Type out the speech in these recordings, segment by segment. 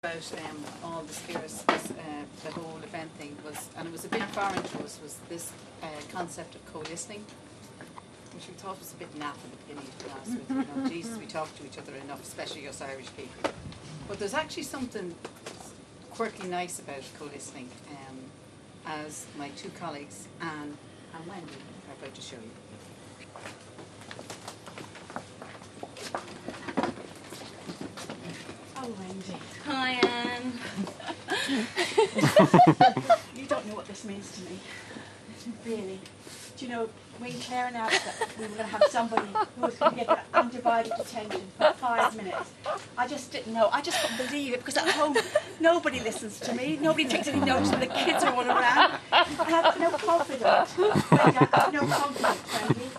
about all the Skyros, the whole event thing was, and it was a bit foreign to us, was this concept of co-listening, which we thought was a bit naff at the beginning, to be honest with you. You know, Jesus, we talk to each other enough, especially us Irish people. But there's actually something quirky nice about co-listening, as my two colleagues, Anne and Wendy, are about to show you. Oh, Wendy. Hi, Anne. You don't know what this means to me. Really. Do you know, when Claire announced that we were going to have somebody who was going to get their undivided attention for 5 minutes, I just didn't know. I just couldn't believe it, because at home, nobody listens to me. Nobody takes any notice when the kids are all around. And I've no confidence. Wendy, I've no confidence, Wendy.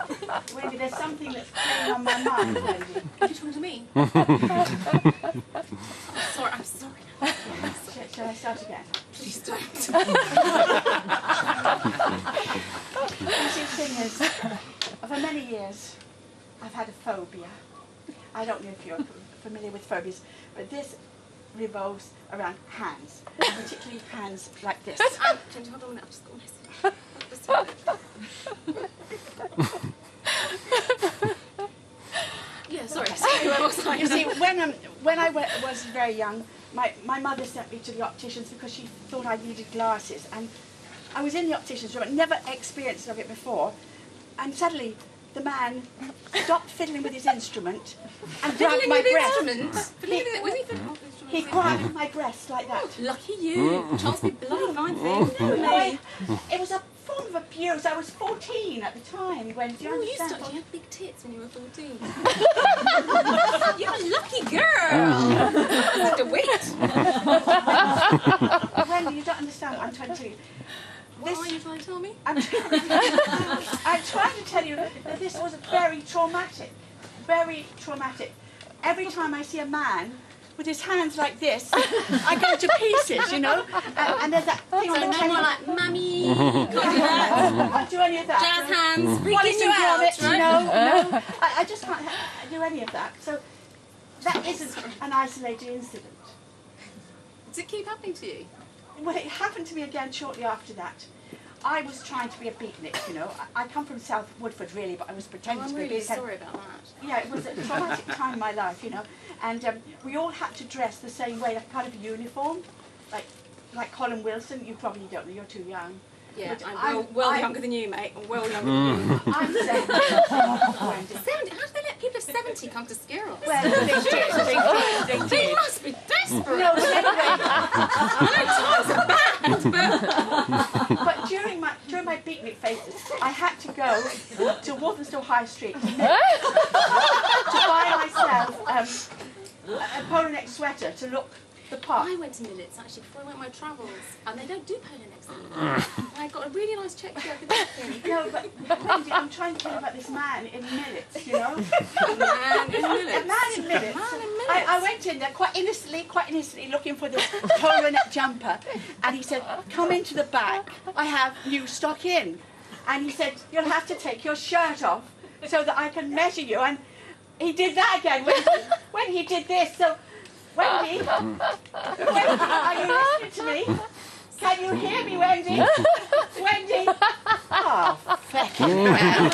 Wendy, there's something that's playing on my mind, Wendy. Are you talking to me? I'm sorry. Shall I start again? Please don't. You see, the thing is, for many years, I've had a phobia. I don't know if you're familiar with phobias, but this revolves around hands, particularly hands like this. Hold on a minute, I've just got a message. Yeah, sorry, where was I? You see, when I was very young, my mother sent me to the opticians because she thought I needed glasses, and I was in the optician's room, I'd never experienced of it before, and suddenly the man stopped fiddling with his instrument and grabbed my breast. He grabbed my breast like that. Oh, lucky you. Chance to be bloody fine thing. No, it was a form of abuse. I was 14 at the time. When do you understand? You had big tits when you were 14. You're a lucky girl. I had to wait. Wendy, you don't understand what I'm trying to tell you. What are you trying to tell me? I'm trying to tell you that this was very traumatic. Very traumatic. Every time I see a man with his hands like this, I go to pieces, you know? And there's that thing on the telly. More like, mummy, can't do that. Can't do any of that. Jazz hands, freaking you out, right? No, I just can't do any of that. So that isn't an isolated incident. Does it keep happening to you? Well, it happened to me again shortly after that. I was trying to be a beatnik, you know. I come from South Woodford, really, but I was pretending to be a beatnik. I'm really sorry about that. Yeah, it was a traumatic time in my life, you know. And we all had to dress the same way, like kind of uniform, like Colin Wilson. You probably don't know, you're too young. Yeah, I'm well younger than you, mate. I'm well younger than you. I'm 70. 70? How do they let people of 70 come to Skyros? Well, they did. They must be desperate. No, but anyway. I know times are bad, but during my beatnik phases, I had to go to Walthamstow High Street to buy myself a polo neck sweater to look the part. I went to Millets actually before I went on my travels, and they don't do polo necks anymore. I got a really nice check here for that thing. No, but Wendy, I'm trying to tell you about this man in Millets, you know? A man in Millets. A man in Millets. I went in there quite innocently looking for this polo neck jumper, and he said, "Come into the back, I have new stock in." And he said, "You'll have to take your shirt off so that I can measure you." And he did that again when he did this. So, Wendy, are you listening to me? Can you hear me, Wendy? Wendy? Oh, fucking hell.